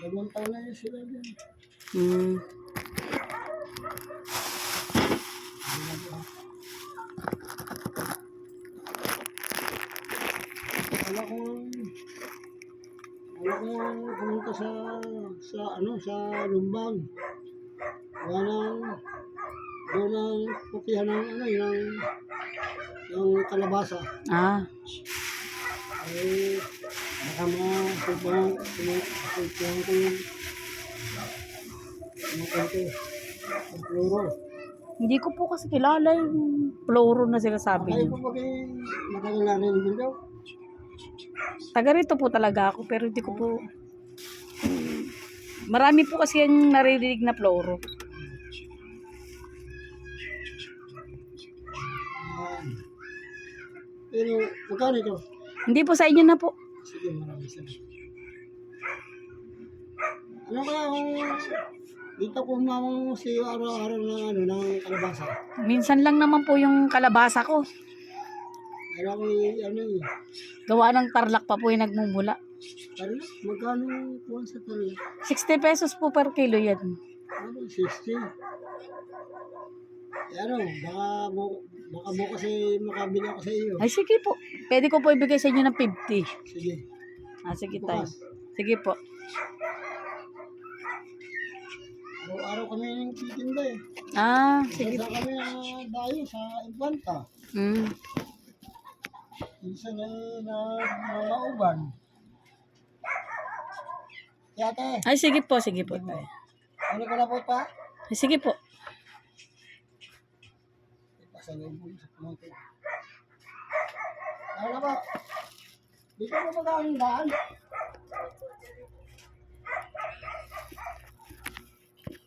Dalawang taon na yun sila dyan. Hmm. Wala ko pumunta sa Lumbang. Wala doon ang putihan ng kalabasa. Ah. Ay, baka mapulpuhan ko yung pluro. Hindi ko po kasi kilala yung Floro na sinasabi Kayo niyo. po ba matagal na rin din daw? Taga rito po talaga ako pero hindi ko po... Marami po kasi yung naririnig na Floro. Pero magkano ito? Hindi po sa inyo na po. Sige, maraming salamat. Ano kaya kung dito ko mamang si araw-araw ng kalabasa? Minsan lang naman po yung kalabasa ko. Alam ko Gawa ng tarlac pa po yung nagmumula. tarla? Magkano kuha sa tarla? 60 pesos po per kilo yan. Ano, 60. Ano, baka bukas makabili ako sa iyo. Ay sige po. Pwede ko po ibigay sa inyo ng 50. Sige. Ah, sige tayo. Bukas. Sige po. Araw-araw kami yung titinda eh. Ah, sige. Minsan kami dayo sa Infanta. Mm. Minsan ay namauban. Yate, Ay sige po tayo. ano ka na po pa? Ay sige po. Pasalubong sa pumunta. Ano ba? Dito mo ba ang daan?